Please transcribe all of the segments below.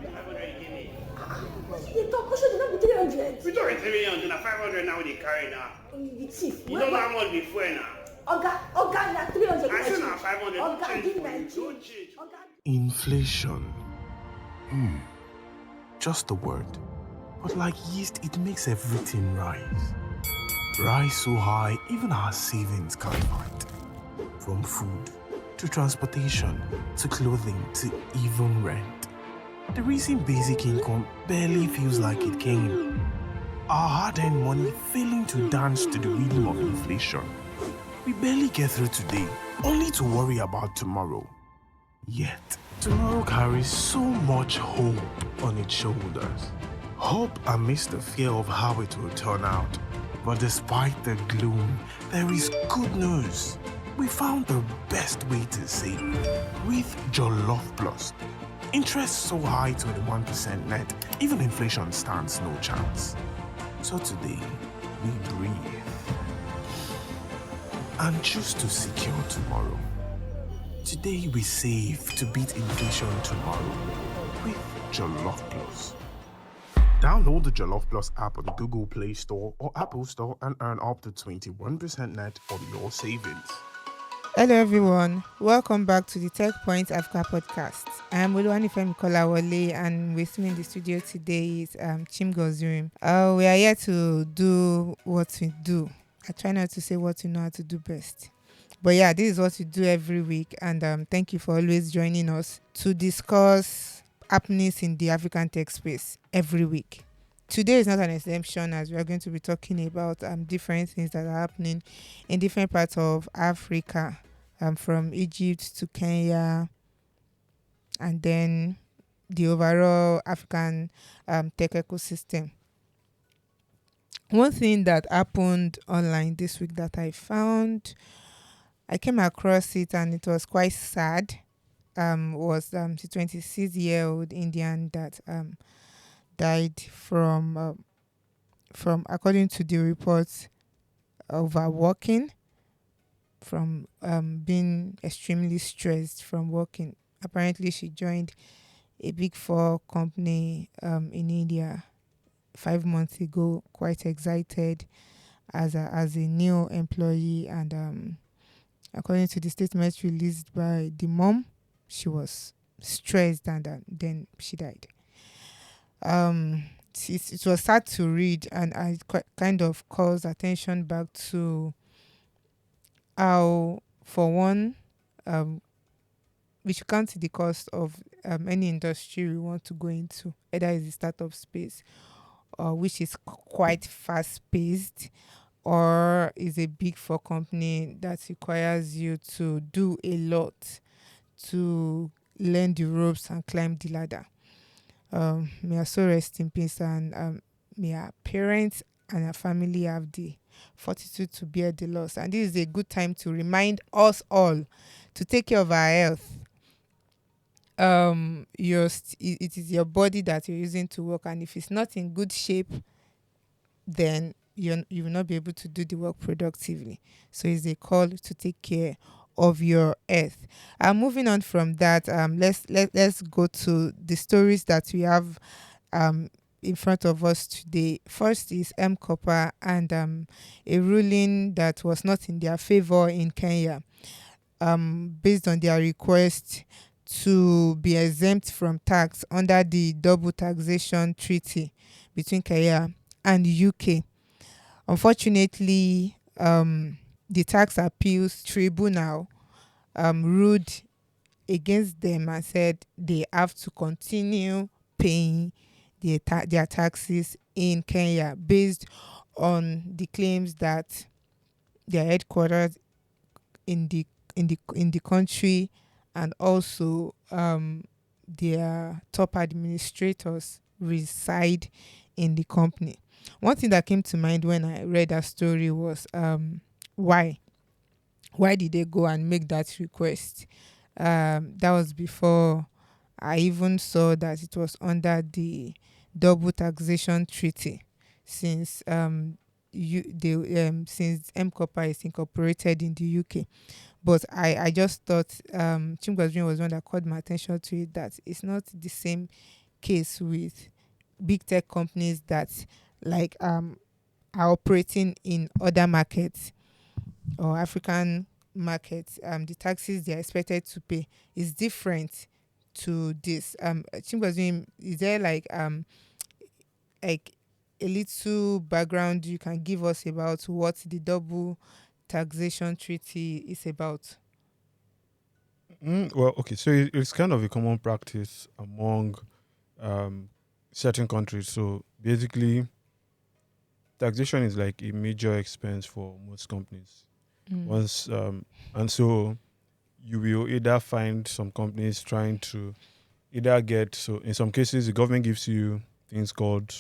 500 guinea. They talk, also they not be 300. We talk 300 now, 500 now they carry now. The chief. You don't know how much before now. Oga, na 300. I say now 500. Don't Oga, change give for my you. change. Don't change. Oga. Inflation. Just a word. But like yeast, it makes everything rise. Rise so high, even our savings can't fight. From food, to transportation, to clothing, to even rent. The reason basic income barely feels like it came. Our hard-earned money failing to dance to the rhythm of inflation. We barely get through today, only to worry about tomorrow. Yet, tomorrow carries so much hope on its shoulders. Hope amidst the fear of how it will turn out. But despite the gloom, there is good news. We found the best way to save with Jollof Plus. Interest so high, 21% net, even inflation stands no chance. So today, we breathe and choose to secure tomorrow. Today we save to beat inflation tomorrow with Jollof Plus. Download the Jollof Plus app on the Google Play Store or Apple Store and earn up to 21% net on your savings. Hello everyone, welcome back to the Techpoint Africa podcast. I am Oluwanifemi Kolawole, and with me in the studio today is Chimgozirim. We are here to do what we do. I try not to say what we know how to do best. But yeah, this is what we do every week, and thank you for always joining us to discuss happenings in the African tech space every week. Today is not an exemption, as we are going to be talking about different things that are happening in different parts of Africa, from Egypt to Kenya, and then the overall African tech ecosystem. One thing that happened online this week that I came across it and it was quite sad, was the 26-year-old Indian that died from according to the reports, overworking, from being extremely stressed from working. Apparently, she joined a Big Four company in India 5 months ago, quite excited as a new employee, and according to the statement released by the mom, she was stressed, and then she died. It was sad to read, and I kind of calls attention back to how, for one, we should count the cost of any industry we want to go into, either it's the startup space, which is quite fast-paced, or is a Big Four company that requires you to do a lot to learn the ropes and climb the ladder. May her soul rest in peace, and may her parents and her family have the fortitude to bear the loss. And this is a good time to remind us all to take care of our health. It is your body that you're using to work, and if it's not in good shape, then you will not be able to do the work productively. So it's a call to take care of your health. Moving on from that, let's go to the stories that we have in front of us today. First is M-KOPA and a ruling that was not in their favor in Kenya, based on their request to be exempt from tax under the double taxation treaty between Kenya and UK. Unfortunately, the tax appeals tribunal ruled against them and said they have to continue paying their taxes in Kenya based on the claims that they are headquartered in the country, and also their top administrators reside in the company. One thing that came to mind when I read that story was why did they go and make that request? That was before I even saw that it was under the double taxation treaty, since since M-KOPA is incorporated in the UK. But I just thought Chimgozirim was one that caught my attention to it, that it's not the same case with big tech companies that like are operating in other markets or African markets, the taxes they are expected to pay is different to this. Chimgozirim, is there like a little background you can give us about what the double taxation treaty is about? Well, okay, so it's kind of a common practice among um, certain countries. So basically, taxation is like a major expense for most companies. Once and so you will either find some companies trying to either get, so in some cases the government gives you things called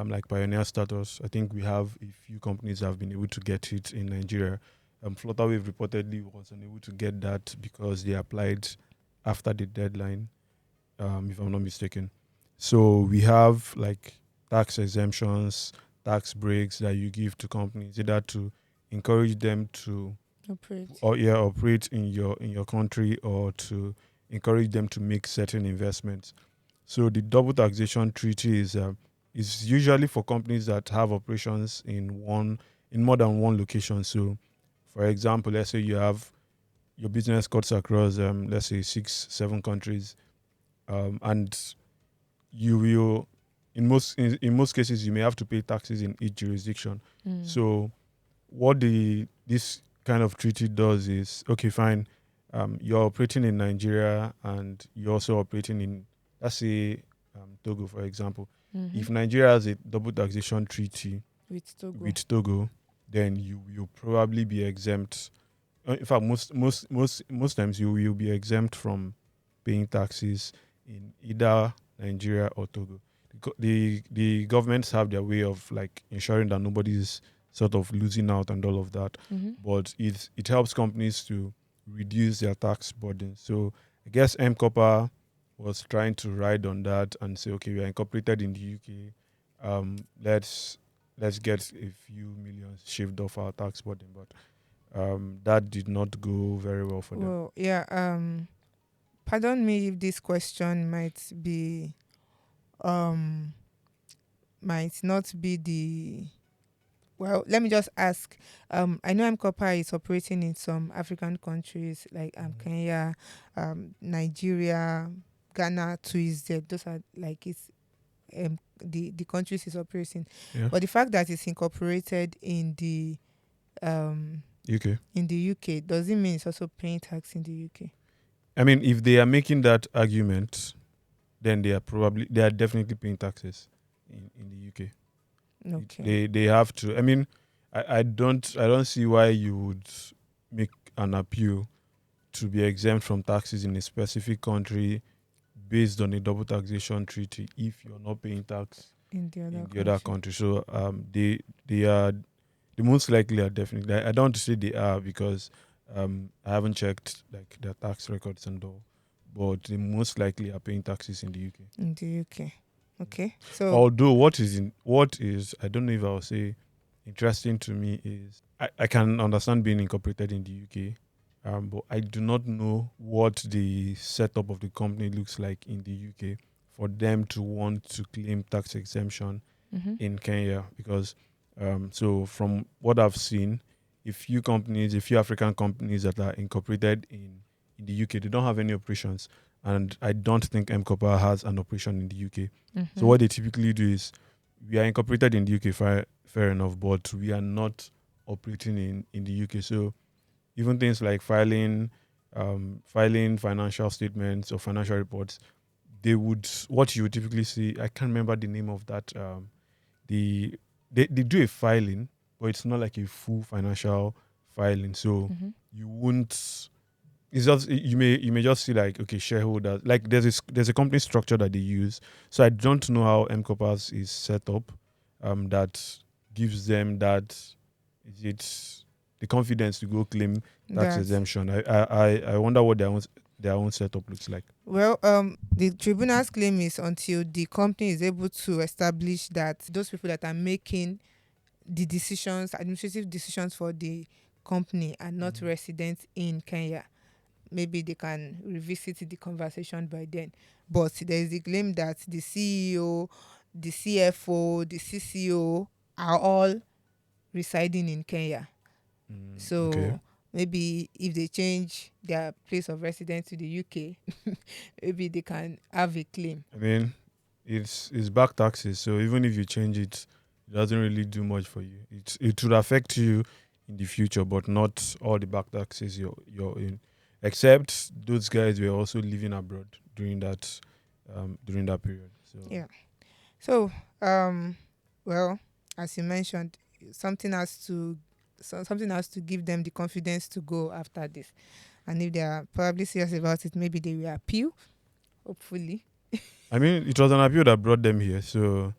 like pioneer status. I think we have a few companies that have been able to get it in Nigeria. Flutterwave reportedly was unable to get that because they applied after the deadline, if I'm not mistaken. So we have like tax exemptions, tax breaks that you give to companies either to encourage them to operate in your country, or to encourage them to make certain investments. So the double taxation treaty is usually for companies that have operations in more than one location. So, for example, let's say you have your business cuts across let's say 6-7 countries, and you will in most cases you may have to pay taxes in each jurisdiction. So what this kind of treaty does is, okay, fine, you're operating in Nigeria and you're also operating in, let's say, Togo, for example. If Nigeria has a double taxation treaty with Togo, then you will probably be exempt. In fact, most times you will be exempt from paying taxes in either Nigeria or Togo. The governments have their way of like ensuring that nobody's sort of losing out and all of that, but it helps companies to reduce their tax burden. So I guess M-KOPA was trying to ride on that and say, okay, we are incorporated in the UK, let's get a few millions shaved off our tax burden, but that did not go very well for them. Well, yeah. Pardon me if this question might not be the. Well, let me just ask. I know M-KOPA is operating in some African countries like Kenya, Nigeria, Ghana, TZ. Those are like it's the countries it's operating. Yeah. But the fact that it's incorporated in the UK. in the UK, does it mean it's also paying tax in the UK? I mean, if they are making that argument, then they are definitely paying taxes in the UK. Okay. They have to. I mean, I don't see why you would make an appeal to be exempt from taxes in a specific country based on a double taxation treaty if you're not paying tax In the other country. So they are the most likely are definitely. I don't want to say they are because I haven't checked like their tax records and all, but they most likely are paying taxes in the UK. In the UK. Okay. So Although what is I don't know if I'll say interesting to me is I can understand being incorporated in the UK, but I do not know what the setup of the company looks like in the UK for them to want to claim tax exemption in Kenya, because so from what I've seen, a few African companies that are incorporated in the UK, they don't have any operations. And I don't think M-KOPA has an operation in the UK. So what they typically do is, we are incorporated in the UK, fair enough, but we are not operating in the UK. So even things like filing financial statements or financial reports, what you would typically see, I can't remember the name of that. They do a filing, but it's not like a full financial filing. So you won't. It's just you may just see like, okay, shareholders, like there's a company structure that they use. So I don't know how M-KOPA is set up, that gives them the confidence to go claim tax exemption. I wonder what their own setup looks like. Well, the tribunal's claim is until the company is able to establish that those people that are making the administrative decisions for the company are not residents in Kenya. maybe they can revisit the conversation by then. But there is a claim that the CEO, the CFO, the CCO are all residing in Kenya. Okay. So maybe if they change their place of residence to the UK, maybe they can have a claim. I mean, it's back taxes, so even if you change it, it doesn't really do much for you. It would affect you in the future, but not all the back taxes you're in. Except those guys were also living abroad during that period. So Yeah. So, well, as you mentioned, something something has to give them the confidence to go after this. And if they are probably serious about it, maybe they will appeal. Hopefully. I mean, it was an appeal that brought them here. So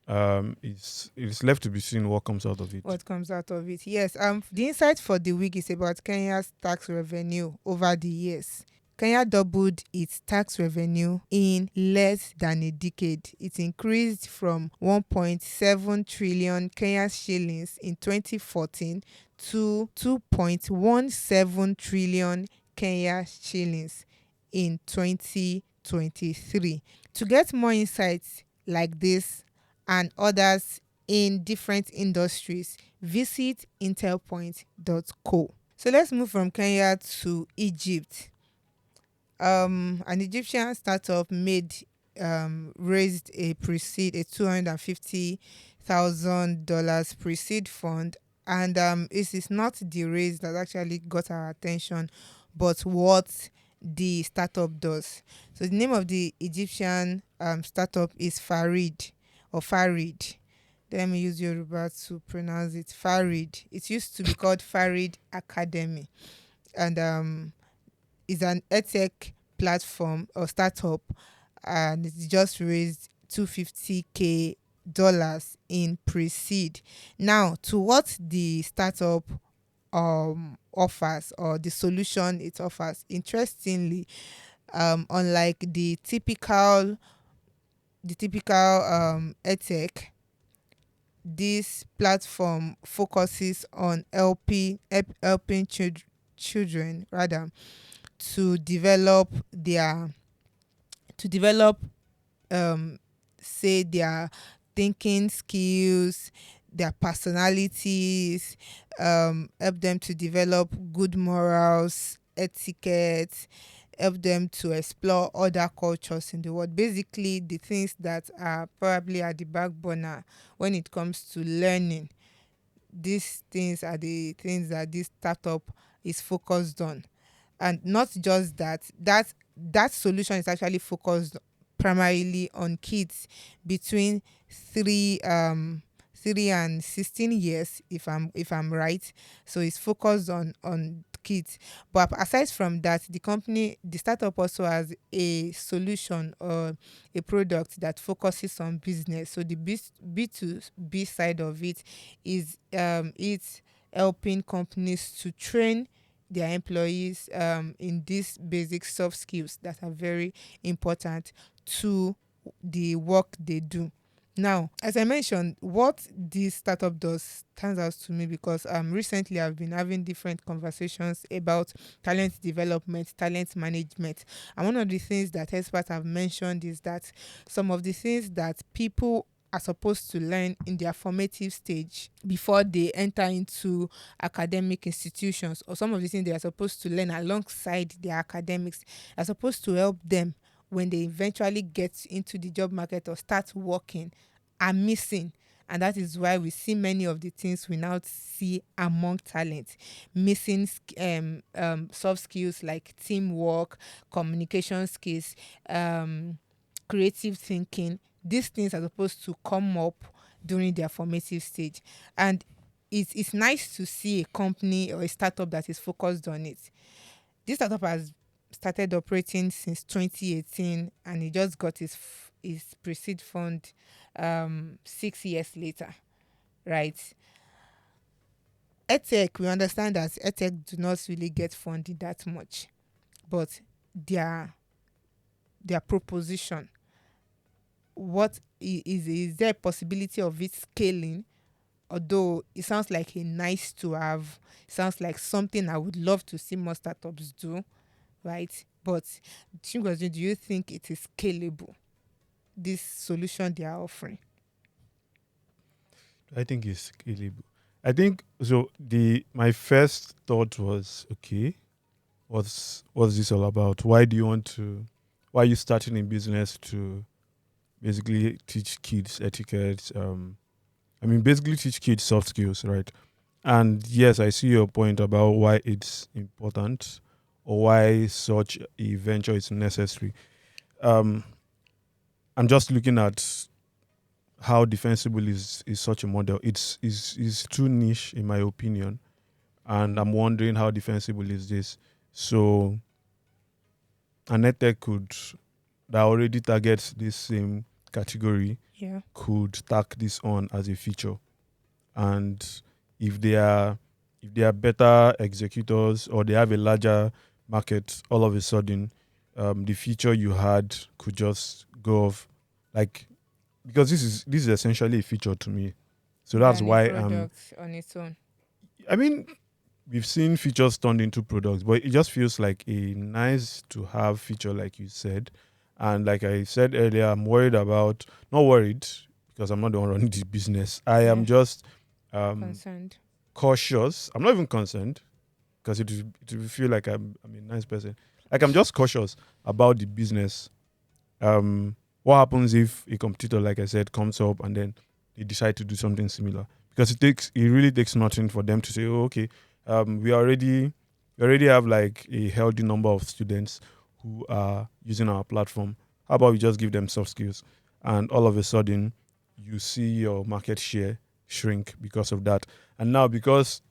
it's left to be seen what comes out of it. What comes out of it? Yes. The insight for the week is about Kenya's tax revenue over the years. Kenya doubled its tax revenue in less than a decade. It increased from 1.7 trillion Kenya shillings in 2014 to 2.17 trillion Kenya shillings in 2023. To get more insights like this and others in different industries, visit intelpoint.co. So let's move from Kenya to Egypt. An Egyptian startup raised a $250,000 pre-seed fund, and it is not the raise that actually got our attention, but what the startup does. So the name of the Egyptian startup is Farid. Let me use Yoruba to pronounce it. Farid. It used to be called Farid Academy, and is an edtech platform or startup, and it just raised $250K in pre-seed. Now, to what the startup offers, or the solution it offers, interestingly, unlike the typical edtech, this platform focuses on helping children rather to develop say their thinking skills, their personalities, help them to develop good morals, etiquette, help them to explore other cultures in the world. Basically, the things that are probably at the back burner when it comes to learning. These things are the things that this startup is focused on. And not just that solution is actually focused primarily on kids between 3 and 16 years, if I'm right. So it's focused on kids. But aside from that, the startup also has a solution or a product that focuses on business. So the B2B side of it is it's helping companies to train their employees in these basic soft skills that are very important to the work they do. Now, as I mentioned, what this startup does stands out to me because recently I've been having different conversations about talent development, talent management. And one of the things that experts have mentioned is that some of the things that people are supposed to learn in their formative stage before they enter into academic institutions, or some of the things they are supposed to learn alongside their academics, are supposed to help them when they eventually get into the job market or start working, are missing. And that is why we see many of the things we now see among talent missing. Soft skills like teamwork, communication skills, creative thinking. These things are supposed to come up during their formative stage. And it's nice to see a company or a startup that is focused on it. This startup has started operating since 2018, and it just got his pre-seed fund 6 years later, right? EdTech, we understand that EdTech do not really get funded that much, but their proposition, what is there a possibility of it scaling? Although it sounds like a nice to have, sounds like something I would love to see more startups do, right? But Chimgozirim, do you think it is scalable? This solution they are offering. I think it's scalable. I think so. My first thought was, okay, what's this all about? Why do you want to? Why are you starting in business to basically teach kids etiquette? Basically teach kids soft skills, right? And yes, I see your point about why it's important or why such a venture is necessary. Um, I'm just looking at how defensible is such a model. It's is too niche in my opinion, and I'm wondering how defensible is this. So, an edtech that already targets this same category Yeah. could tack this on as a feature, and if they are better executors or they have a larger market, all of a sudden, the feature you had could just go off, like, because this is essentially a feature to me. So that's Than a why product on its own. I mean, we've seen features turned into products, but it just feels like a nice to have feature, like you said. And like I said earlier, not worried because I'm not the one running the business. I am just Concerned. cautious. I'm not even concerned because it will feel like I'm a nice person. Like, I'm just cautious about the business. What happens if a competitor, like I said, comes up and then they decide to do something similar? Because it really takes nothing for them to say, oh, okay, we already have like a healthy number of students who are using our platform. How about we just give them soft skills? And all of a sudden, you see your market share shrink because of that. And now, because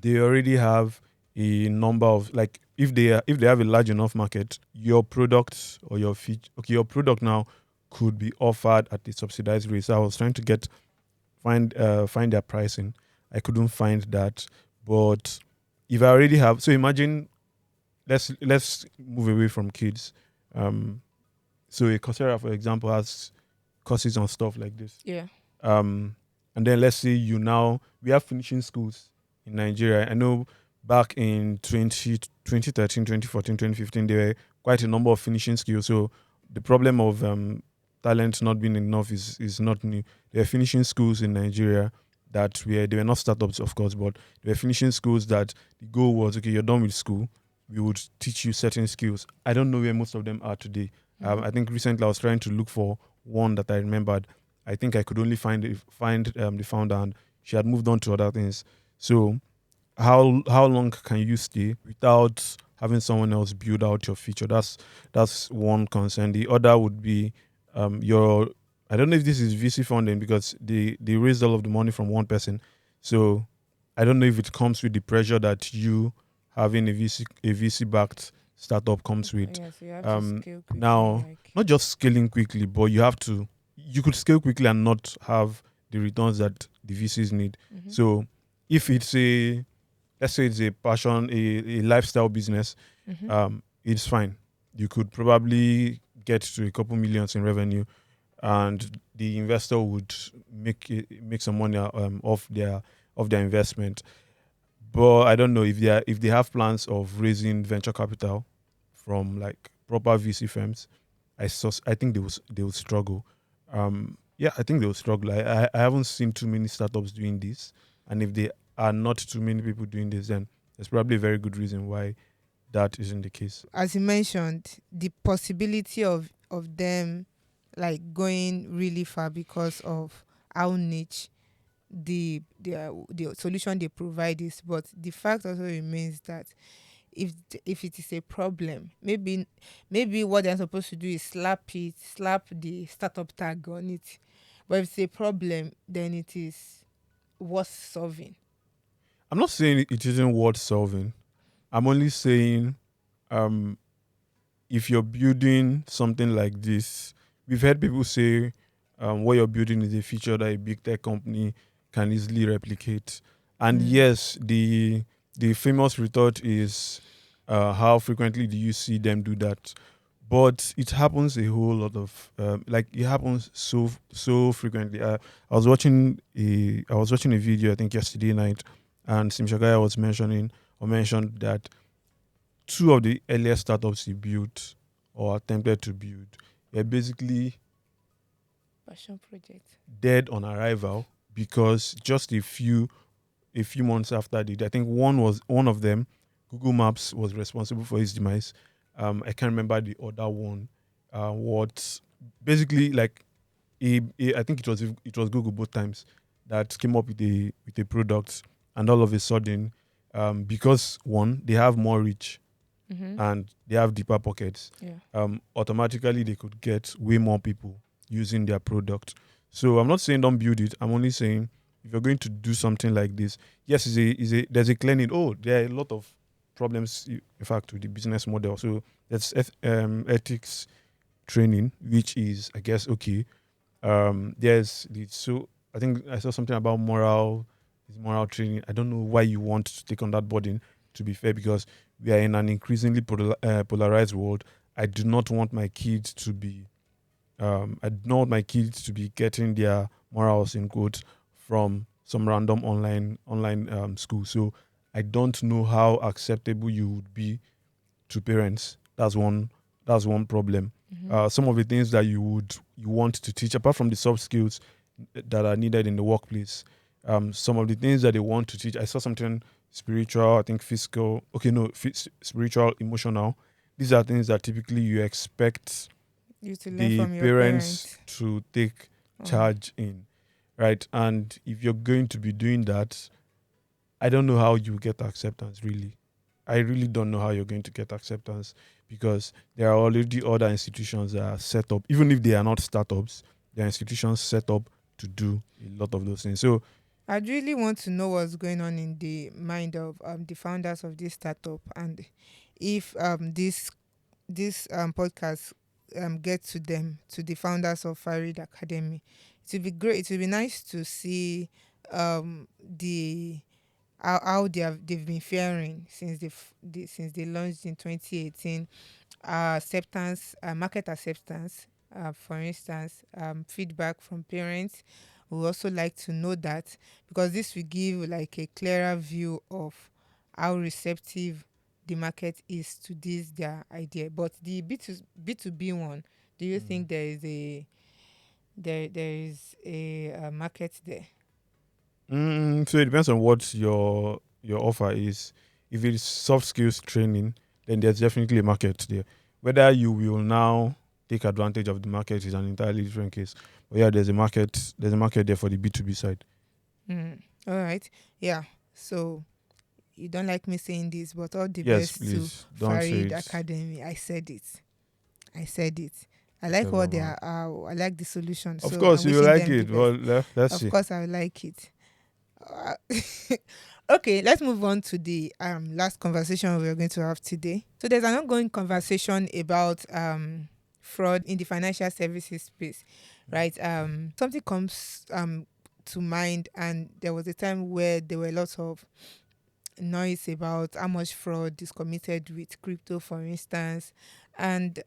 they already have a number of, like, if they have a large enough market, your product or your your product now could be offered at a subsidized rate. So I was trying to find their pricing. I couldn't find that. But if I already have, so imagine, let's move away from kids. So a Coursera, for example, has courses on stuff like this. Yeah. And then let's say we have finishing schools in Nigeria. I know back in 2013, 2014, 2015, there were quite a number of finishing skills. So the problem of talent not being enough is not new. There are finishing schools in Nigeria they were not startups, of course, but they were finishing schools that the goal was, okay, you're done with school, we would teach you certain skills. I don't know where most of them are today. I think recently I was trying to look for one that I remembered. I think I could only find the founder, and she had moved on to other things. So how long can you stay without having someone else build out your feature? That's one concern. The other would be I don't know if this is VC funding, because they raised all of the money from one person. So I don't know if it comes with the pressure that you having a VC backed startup comes with. Yeah, so you have to scale quickly. Now, not just scaling quickly, but you could scale quickly and not have the returns that the VCs need. Mm-hmm. So if let's say it's a passion, a lifestyle business, it's fine. You could probably get to a couple millions in revenue, and the investor would make some money off their investment. But I don't know if they have plans of raising venture capital from like proper VC firms. I think they will struggle. I think they will struggle. I haven't seen too many startups doing this, and if there are not too many people doing this, then there's probably a very good reason why that isn't the case. As you mentioned, the possibility of them like going really far because of how niche the solution they provide is, but the fact also remains that if it is a problem, maybe what they're supposed to do is slap the startup tag on it. But if it's a problem, then it is worth solving. I'm not saying it isn't worth solving. I'm only saying, if you're building something like this, we've heard people say what you're building is a feature that a big tech company can easily replicate. And yes, the famous retort is, how frequently do you see them do that? But it happens a whole lot of it happens so frequently. I was watching a video, I think yesterday night, and Sim Shagaya mentioned that two of the earliest startups he built or attempted to build were basically Passion project. dead on arrival because just a few months after I think one of them, Google Maps, was responsible for his demise. I can't remember the other one. What basically like I think it was Google both times that came up with a product, and all of a sudden, because one, they have more reach and they have deeper pockets, automatically they could get way more people using their product. So I'm not saying don't build it. I'm only saying if you're going to do something like this, yes, there's a clear need. Oh, there are a lot of problems, in fact, with the business model. So that's ethics training, which is, I guess, okay. So I think I saw something about moral training. I don't know why you want to take on that burden, to be fair, because we are in an increasingly polarized world. I do not want my kids to be getting their morals in quotes from some random online school. So I don't know how acceptable you would be to parents. That's one problem. Some of the things that you want to teach, apart from the soft skills that are needed in the workplace, some of the things that they want to teach. I saw something spiritual, I think physical. Okay, no, spiritual, emotional. These are things that typically you expect You to learn the from your parents to take charge in, right? And if you're going to be doing that, I don't know how you get acceptance, really. I really don't know how you're going to get acceptance because there are already other institutions that are set up, even if they are not startups, there are institutions set up to do a lot of those things. So I'd really want to know what's going on in the mind of the founders of this startup, and if this podcast get to them, to the founders of Farid Academy, it would be great. It would be nice to see the how they've been faring since since they launched in 2018. Market acceptance, for instance, feedback from parents. We also like to know that, because this will give like a clearer view of how receptive the market is to this their idea. But the B2B one, do you think there is a market there? So it depends on what your offer is. If it's soft skills training, then there's definitely a market there. Whether you will now take advantage of the market is an entirely different case. But yeah, there's a market there for the B2B side. All right. Yeah. So you don't like me saying this, but all the Yes, best please. to Don't say Farid it. Academy. I said it. I like what they are. I like the solution. Of So course, I'm you wishing like them the it. best. Well, let's Of see. course, I will like it. Uh, okay, let's move on to the last conversation we're going to have today. So there's an ongoing conversation about fraud in the financial services space, right? Something comes to mind, and there was a time where there were lots of noise about how much fraud is committed with crypto, for instance, and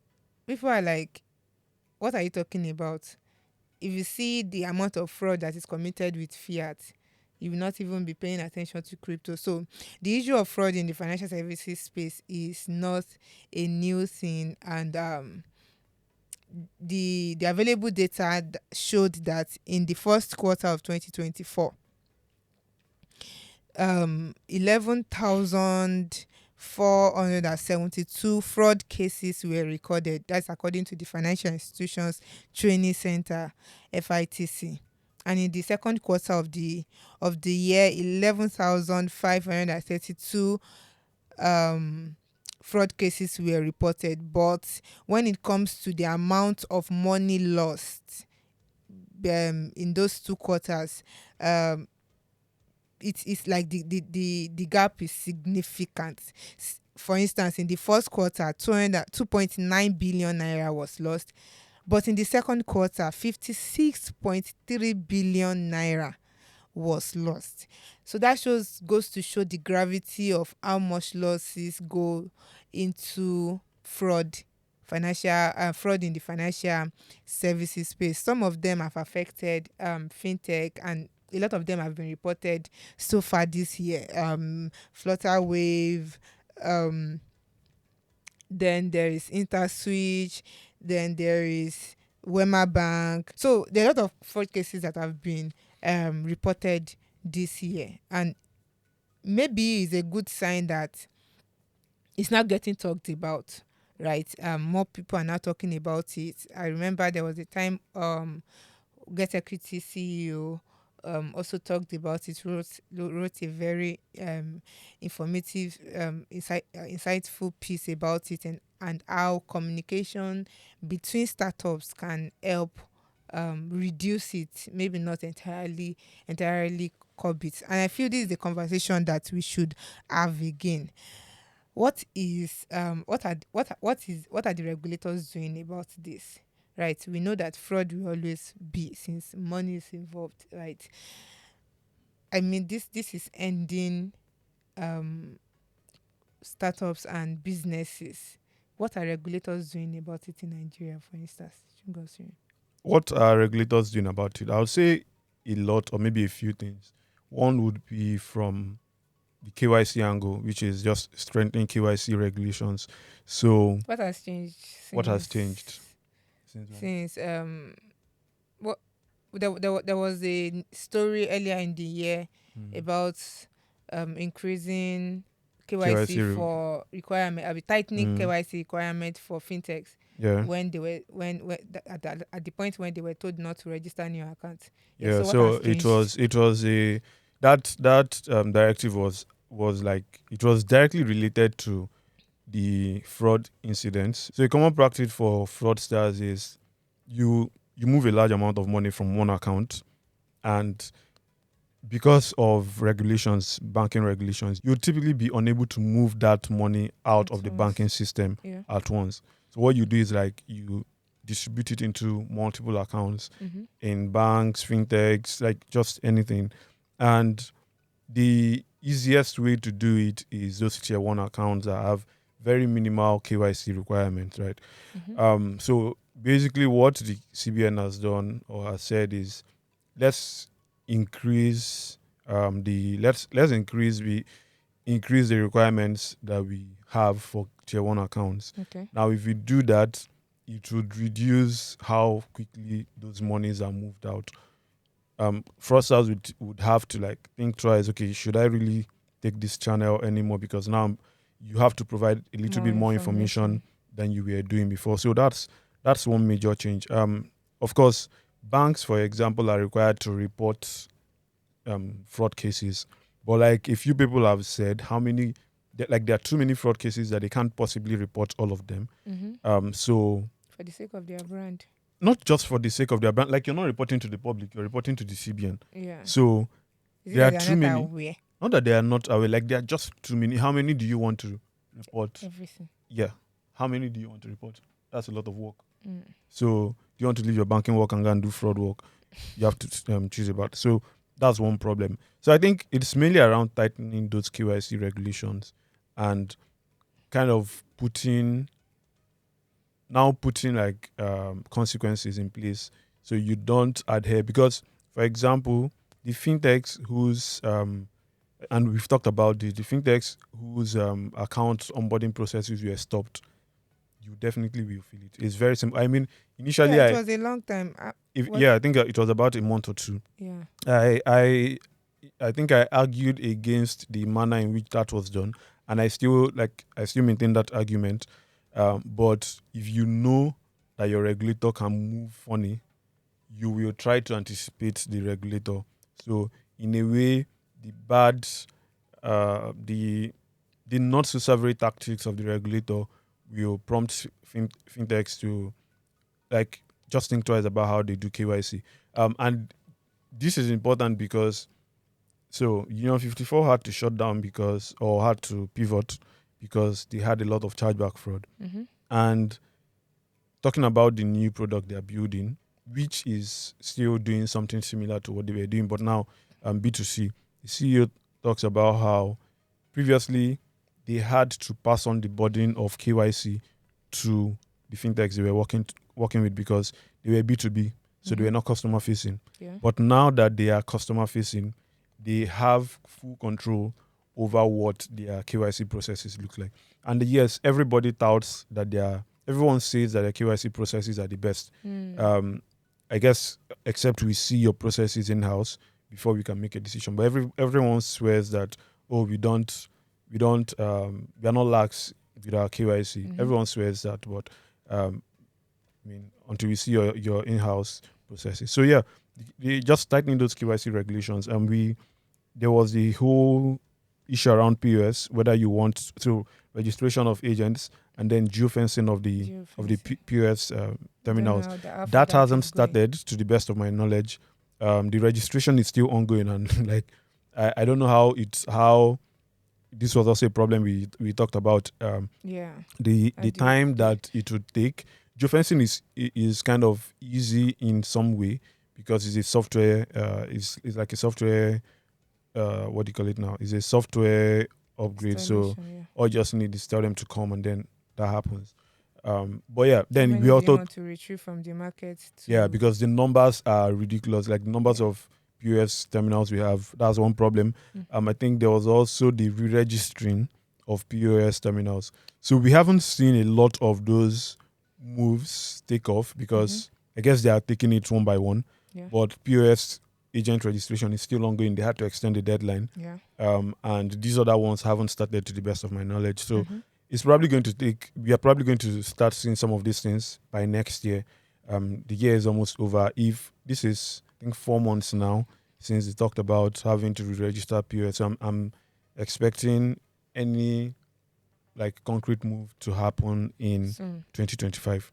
people are like, "What are you talking about?" If you see the amount of fraud that is committed with fiat, you will not even be paying attention to crypto. So the issue of fraud in the financial services space is not a new thing, and the available data showed that in the first quarter of 2024, 11,472 fraud cases were recorded. That's according to the Financial Institutions Training Center, FITC. And in the second quarter of the year, 11,532 fraud cases were reported. But when it comes to the amount of money lost in those two quarters, it's like the gap is significant. For instance, in the first quarter, 2.9 billion naira was lost, but in the second quarter, 56.3 billion naira was lost. So that goes to show the gravity of how much losses go into fraud in the financial services space. Some of them have affected fintech, and a lot of them have been reported so far this year. Flutterwave, then there is InterSwitch, then there is Wema Bank. So there are a lot of fraud cases that have been reported this year, and maybe it's a good sign that it's now getting talked about, right? More people are now talking about it. I remember there was a time Get Equity CEO also talked about it, wrote a very informative, insightful piece about it, and how communication between startups can help reduce it, maybe not entirely curb it. And I feel this is the conversation that we should have again. What are the regulators doing about this? Right, we know that fraud will always be since money is involved, right? I mean, this is ending startups and businesses. What are regulators doing about it in Nigeria, for instance? Chimgozirim. What are regulators doing about it? I would say a lot, or maybe a few things. One would be from the KYC angle, which is just strengthening KYC regulations. So what has changed? What has changed? Since what there was a story earlier in the year about increasing KYC for requirement, tightening KYC requirement for fintechs. Yeah. When they were at the point when they were told not to register new accounts. Yeah. So it was that directive was like, it was directly related to the fraud incidents. So a common practice for fraudsters is you move a large amount of money from one account, and because of regulations, banking regulations, you'll typically be unable to move that money out of the banking system at once. So what you do is, like, you distribute it into multiple accounts in banks, fintechs, like just anything. And the easiest way to do it is those tier 1 accounts that have very minimal KYC requirements, right? So basically what the CBN has done or has said is, let's increase increase the requirements that we have for tier 1 accounts. Okay. Now, if we do that, it would reduce how quickly those monies are moved out. Fraudsters would have to, like, think twice. Okay, should I really take this channel anymore? Because now you have to provide a little bit more information than you were doing before. So that's one major change. Of course, banks, for example, are required to report fraud cases. But, like, a few people have said there are too many fraud cases that they can't possibly report all of them. So for the sake of their brand. Not just for the sake of their brand. Like, you're not reporting to the public, you're reporting to the CBN. Yeah. So there are too many. Aware? Not that they are not aware, like, there are just too many. How many do you want to report? Everything. Yeah. How many do you want to report? That's a lot of work. So do you want to leave your banking work and go and do fraud work? You have to choose about. So that's one problem. So I think it's mainly around tightening those KYC regulations and kind of putting like consequences in place so you don't adhere. Because, for example, the fintechs whose and we've talked about this, the fintechs whose account onboarding processes were stopped, you definitely will feel it. It's very simple. I mean, initially, it was a long time. I think it was about a month or two. Yeah. I think I argued against the manner in which that was done, and I still maintain that argument. But if you know that your regulator can move funny, you will try to anticipate the regulator. So in a way, the not so savory tactics of the regulator will prompt fintechs to, like, just think twice about how they do KYC. And this is important because, so, 54 had to shut down had to pivot because they had a lot of chargeback fraud. And talking about the new product they're building, which is still doing something similar to what they were doing, but now B2C, the CEO talks about how previously they had to pass on the burden of KYC to the fintechs they were working with because they were B2B, so they were not customer facing. Yeah. But now that they are customer facing, they have full control over what their KYC processes look like. And yes, everybody touts that everyone says that their KYC processes are the best. I guess, except we see your processes in-house before we can make a decision. But everyone swears that, oh, we are not lax with our KYC. Everyone swears that, but until we see your in-house processes. So yeah, they just tightening those KYC regulations, and there was the whole issue around POS, whether you want through registration of agents and then geofencing of the POS terminals. That hasn't started, to the best of my knowledge. The registration is still ongoing, and like I don't know how this was also a problem we talked about. The time that it would take. Geofencing is kind of easy in some way because it's a software. It's like a software. What do you call it now? It's a software upgrade. So all you just need is tell them to come, and then that happens. But yeah, then we also want to retrieve from the market. Because the numbers are ridiculous. Like the numbers of POS terminals we have, that's one problem. I think there was also the re-registering of POS terminals. So we haven't seen a lot of those moves take off because I guess they are taking it one by one. But POS agent registration is still ongoing. They had to extend the deadline. And these other ones haven't started, to the best of my knowledge. So it's probably going to take, we are probably going to start seeing some of these things by next year. The year is almost over. If this is, I think, 4 months now since they talked about having to re-register POS. So I'm expecting any like concrete move to happen in 2025.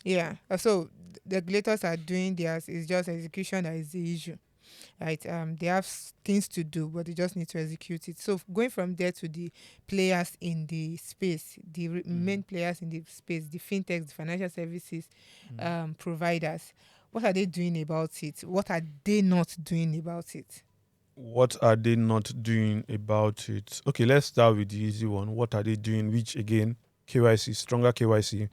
Yeah. So the regulators are doing theirs. It's just execution that is the issue. Right, they have things to do, but they just need to execute it. So going from there to the players in the space, the main players in the space, the fintechs, the financial services providers, what are they doing about it? What are they not doing about it? What are they not doing about it? Okay, let's start with the easy one. What are they doing? Which, again, KYC, stronger KYC,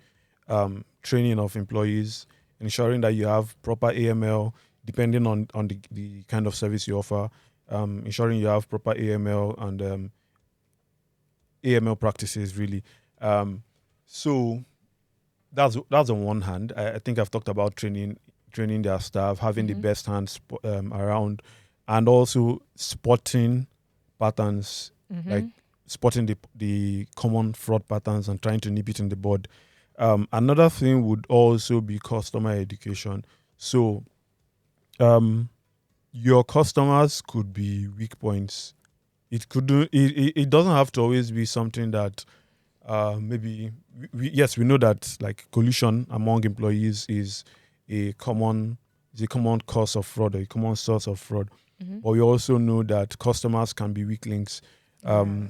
training of employees, ensuring that you have proper AML, depending on the kind of service you offer, ensuring you have proper AML and AML practices, really. So that's on one hand. I think I've talked about training their staff, having the best hands around, and also spotting patterns, like spotting the common fraud patterns and trying to nip it in the bud. Another thing would also be customer education. So your customers could be weak points. It doesn't have to always be something that maybe we know that like collusion among employees is a common cause of fraud, or a common source of fraud. But we also know that customers can be weak links.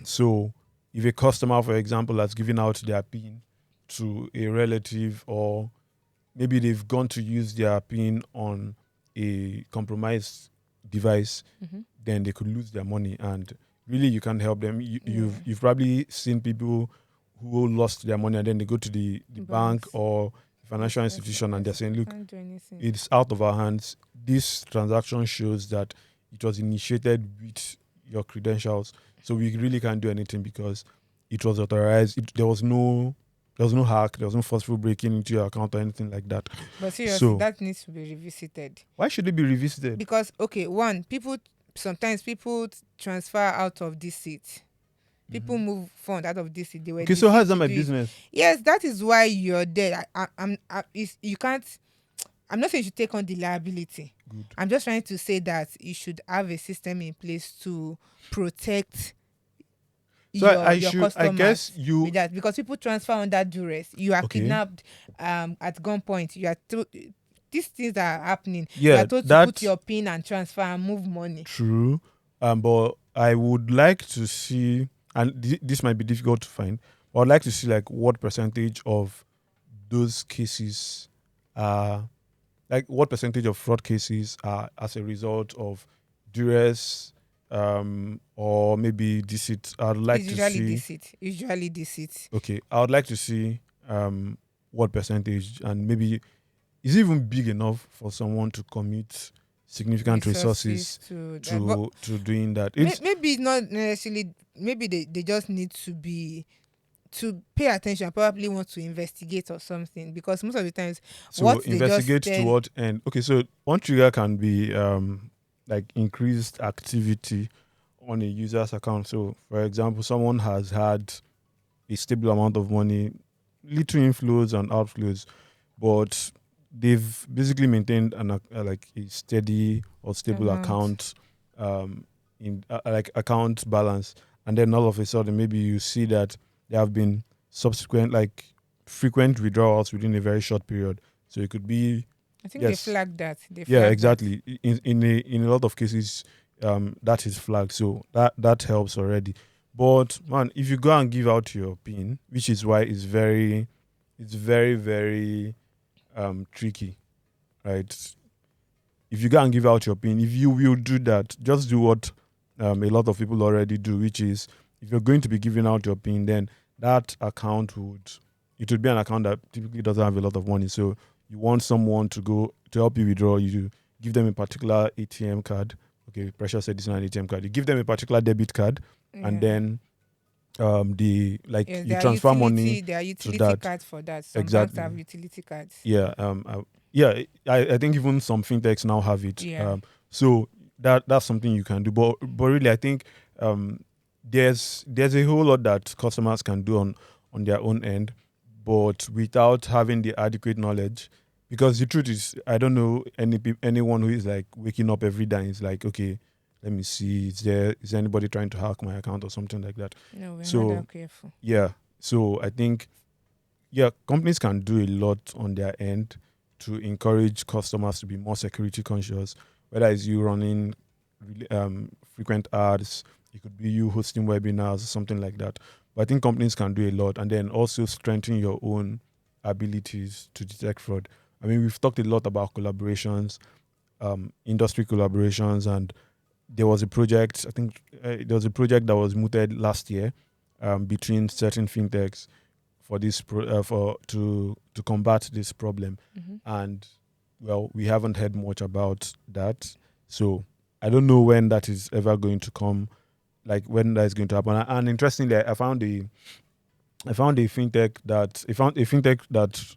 So if a customer, for example, has given out their PIN to a relative, or maybe they've gone to use their PIN on a compromised device, then they could lose their money, and really you can't help them. You've probably seen people who lost their money and then they go to the bank or financial institution and they're saying, look, it's out of our hands. This transaction shows that it was initiated with your credentials, so we really can't do anything because it was authorized. There was no hack, there was no forceful breaking into your account or anything like that. But seriously, that needs to be revisited. Why should it be revisited? Because, okay, sometimes people transfer out of this seat. People move funds out of this seat. Okay, so how's that my business? Yes, that is why you're there. You can't. I'm not saying you should take on the liability. Good. I'm just trying to say that you should have a system in place to protect your customers. I guess with that, because people transfer under duress. You are kidnapped at gunpoint. These things are happening. Yeah, you are told to put your PIN and transfer and move money. True. But I would like to see, and this might be difficult to find, but I'd like to see like what percentage of those cases are, like what percentage of fraud cases are as a result of duress, or maybe deceit. I'd like to see usually deceit. Okay, I would like to see what percentage, and maybe is it even big enough for someone to commit significant resources to that. But to doing that. It's maybe it's not necessarily. Maybe they just need to pay attention. Probably want to investigate or something, because most of the times so what they just investigate tell, to what end. Okay, so one trigger can be like increased activity on a user's account. So, for example, someone has had a stable amount of money, little inflows and outflows, but they've basically maintained like a steady or stable Amount. account, in like account balance, and then all of a sudden maybe you see that there have been subsequent like frequent withdrawals within a very short period. So it could be I think yes. they flagged that. They yeah, flagged exactly. In a lot of cases, that is flagged, so that helps already. But man, if you go and give out your PIN, which is why it's very very tricky, right? If you go and give out your PIN, if you will do that, just do what a lot of people already do, which is if you're going to be giving out your PIN, then that account would be an account that typically doesn't have a lot of money. So you want someone to go to help you withdraw, you give them a particular ATM card. Okay, Precious said it's not an ATM card. You give them a particular debit card, and then you transfer money. There are utility that. cards for that. Some Exactly. banks have utility cards. Yeah, I think even some fintechs now have it. Yeah. So that's something you can do. But really, I think there's a whole lot that customers can do on their own end, but without having the adequate knowledge. Because the truth is, I don't know anyone who is like waking up every day and is like, okay, let me see, is anybody trying to hack my account or something like that? No, we're So, not that careful. Yeah. So I think, companies can do a lot on their end to encourage customers to be more security conscious, whether it's you running frequent ads, it could be you hosting webinars or something like that. But I think companies can do a lot, and then also strengthen your own abilities to detect fraud. I mean, we've talked a lot about collaborations, industry collaborations, and there was a project, I think there was a project that was mooted last year between certain fintechs for this to combat this problem. And well, we haven't heard much about that. So I don't know when that is ever going to come, like when that is going to happen. And interestingly, I found a fintech that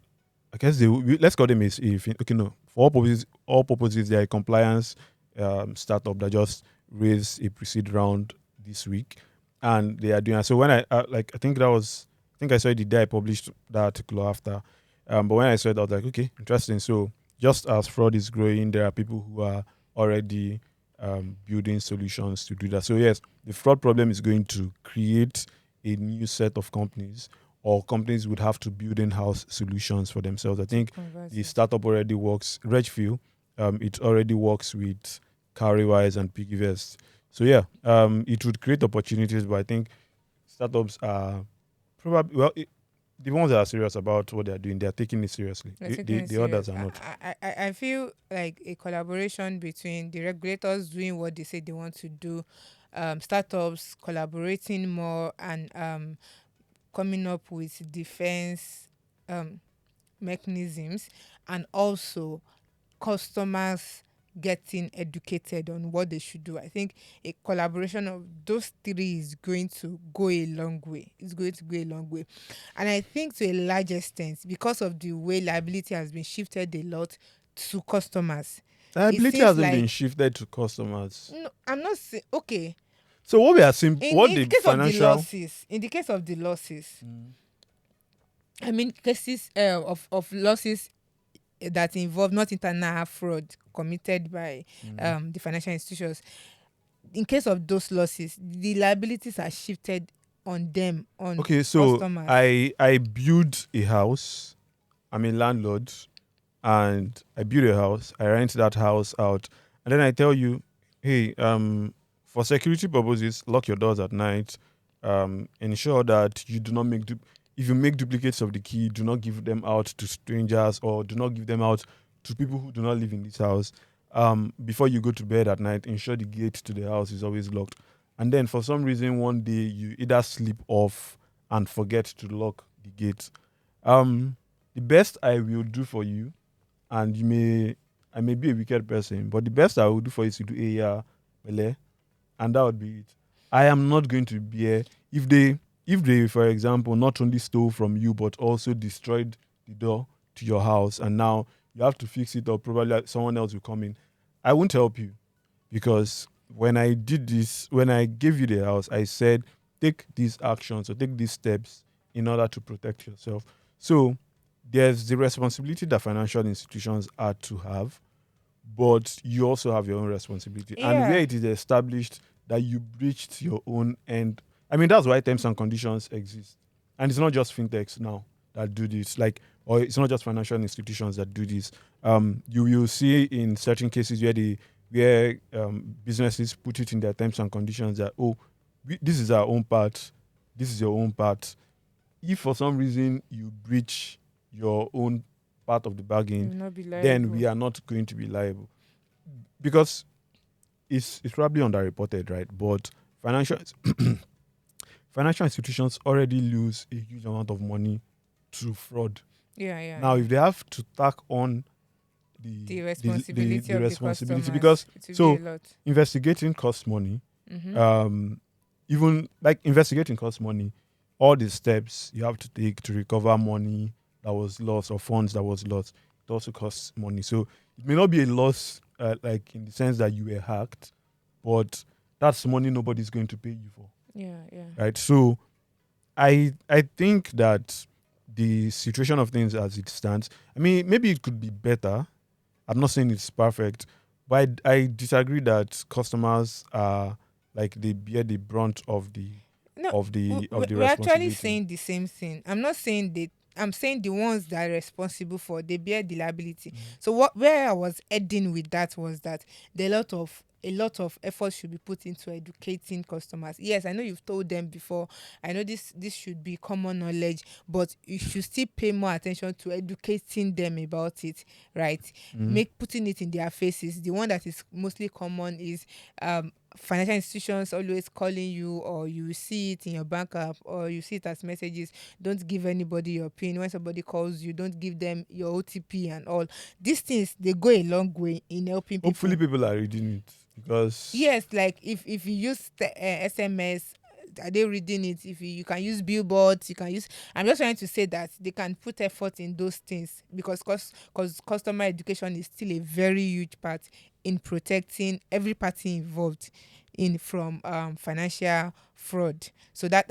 I guess let's call them for all purposes they're a compliance startup that just raised a pre-seed round this week, and they are doing. So when I think I saw it the day I published that article after, but when I saw it, I was like, okay, interesting. So just as fraud is growing, there are people who are already building solutions to do that. So yes, the fraud problem is going to create a new set of companies, or companies would have to build in-house solutions for themselves. I think the startup already works. Regfuel, it already works with Cowrywise and Piggyvest. So yeah, it would create opportunities, but I think startups are probably the ones that are serious about what they're doing, they're taking it seriously. The others are not. I feel like a collaboration between the regulators doing what they say they want to do, startups collaborating more, and coming up with defense mechanisms, and also customers getting educated on what they should do. I think a collaboration of those three is going to go a long way. It's going to go a long way. And I think to a large extent, because of the way liability has been shifted a lot to customers. Liability hasn't been shifted to customers. No, I'm not saying, okay. So what we are seeing, In the case of the losses, I mean cases of losses that involve not internal fraud committed by the financial institutions. In case of those losses, the liabilities are shifted on them, on customers. I build a house. I'm a landlord, and I build a house. I rent that house out, and then I tell you, hey, for security purposes, lock your doors at night. Ensure that you do not make if you make duplicates of the key, do not give them out to strangers, or do not give them out to people who do not live in this house. Before you go to bed at night, ensure the gate to the house is always locked. And then for some reason, one day you either slip off and forget to lock the gate. The best I will do for you, and you may I may be a wicked person, but the best I would do for you is to do a mele, and that would be it. I am not going to bear if they, for example, not only stole from you but also destroyed the door to your house, and now you have to fix it, or probably someone else will come in. I won't help you, because when I did this, when I gave you the house, I said take these actions or take these steps in order to protect yourself. So there's the responsibility that financial institutions are to have, but you also have your own responsibility. And Yeah. where it is established that you breached your own end, I mean, that's why terms and conditions exist. And it's not just fintechs now that do this, like, or it's not just financial institutions that do this. You will see in certain cases where businesses put it in their terms and conditions that, this is our own part, this is your own part. If for some reason you breach your own part of the You bargain, will not be then liable. we are not going to be liable, because it's probably underreported, right? But financial institutions already lose a huge amount of money to fraud. Yeah. Now, if they have to tack on the responsibility the of responsibility, the because customers, it will so be a lot. investigating costs money. Mhm. Even like investigating costs money. All the steps you have to take to recover money that was lost or funds that was lost, it also costs money. So it may not be a loss, like in the sense that you were hacked, but that's money nobody's going to pay you for, Yeah. right? So I think that the situation of things as it stands, I mean, maybe it could be better. I'm not saying it's perfect, but I disagree that customers are like they bear the brunt of the No, we're actually responsibility. saying the same thing. I'm not saying that. I'm saying the ones that are responsible for they bear the liability. So where I was heading with that was that a lot of effort should be put into educating customers. Yes, I know you've told them before. I know this should be common knowledge, but you should still pay more attention to educating them about it, right? Putting it in their faces. The one that is mostly common is financial institutions always calling you, or you see it in your bank app, or you see it as messages. Don't give anybody your pin. When somebody calls you, don't give them your OTP and all these things. They go a long way in helping people. Hopefully, people are reading it, because Yes, like if you use SMS, are they reading it? If you can use billboards, you can use. I'm just trying to say that they can put effort in those things, because customer education is still a very huge part in protecting every party involved in from financial fraud. So that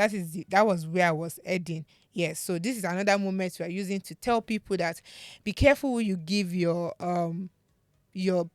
was where I was heading. Yes, so this is another moment we are using to tell people that be careful who you give your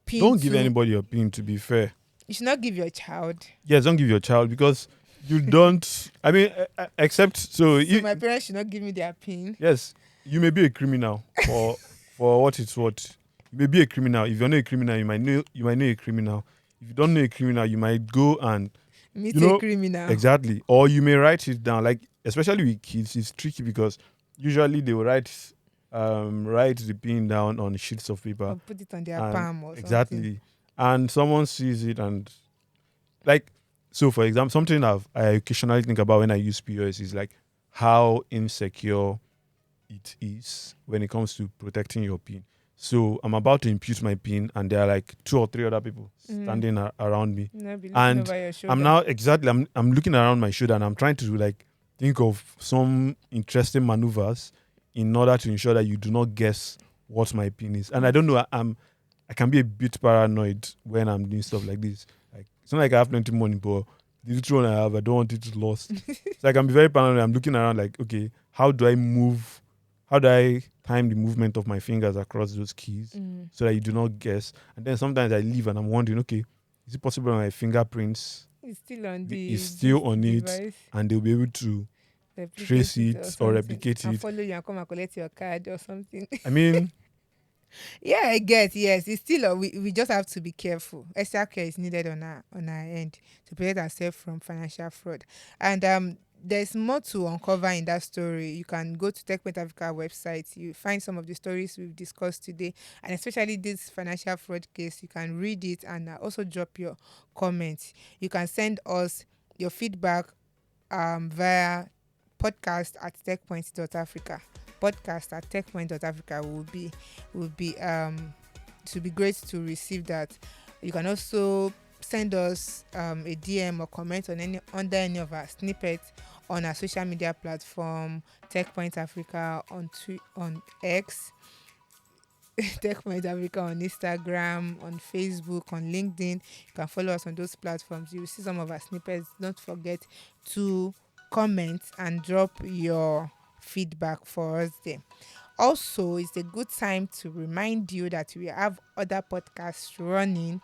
pin don't to. give anybody your pin. To be fair, You should not give your child. yes, don't give your child, because you don't. I mean, except So my parents should not give me their pin. yes, you may be a criminal for what it's worth. You may be a criminal. If you're not a criminal, you might know a criminal. If you don't know a criminal, you might go and Meet you know a criminal. exactly, or you may write it down. Like especially with kids, it's tricky because usually they will write the pin down on sheets of paper. Or put it on their And palm or exactly, something. and someone sees it, and like, so for example, something I occasionally think about when I use POS is like how insecure it is when it comes to protecting your pin. So I'm about to impute my pin, and there are like 2 or 3 other people standing around me, You know, be looking and over your shoulder. I'm now exactly I'm looking around my shoulder, and I'm trying to like think of some interesting maneuvers in order to ensure that you do not guess what my pin is. And I don't know, I can be a bit paranoid when I'm doing stuff like this. Like it's not like I have plenty of money, but the little one I have, I don't want it lost. So I can be very paranoid. I'm looking around like, okay, how do I move? How do I time the movement of my fingers across those keys so that you do not guess? And then sometimes I leave and I'm wondering, okay, is it possible that my fingerprints It's still on the is still on it, device, and they'll be able to trace it or something, replicate and it? follow you and come and collect your card or something. I mean, Yeah, I get. Yes, it's still. We just have to be careful. Extra care is needed on our end to protect ourselves from financial fraud. And there's more to uncover in that story. You can go to Techpoint Africa website. You find some of the stories we've discussed today, and especially this financial fraud case. You can read it and also drop your comments. You can send us your feedback via podcast@techpoint.africa. Podcast@techpoint.africa will be it would be great to receive that. You can also send us a DM or comment on under any of our snippets on our social media platform, Techpoint Africa on X, Techpoint Africa on Instagram, on Facebook, on LinkedIn. You can follow us on those platforms. You will see some of our snippets. Don't forget to comment and drop your feedback for us there. Also, it's a good time to remind you that we have other podcasts running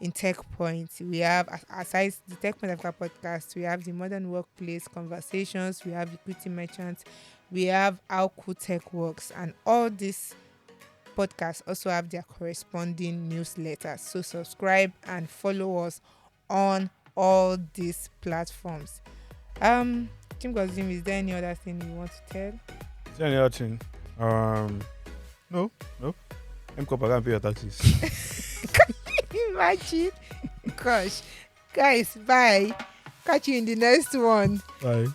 in Techpoint. We have, aside the Techpoint Africa podcast, we have the Modern Workplace Conversations, we have Equity Merchants, we have How Cool Tech Works, and all these podcasts also have their corresponding newsletters. So subscribe and follow us on all these platforms. Chimgozirim, is there any other thing you want to tell? Is there any other thing? No. M-KOPA can't pay your taxes. Imagine. Gosh. Guys, bye. Catch you in the next one. Bye.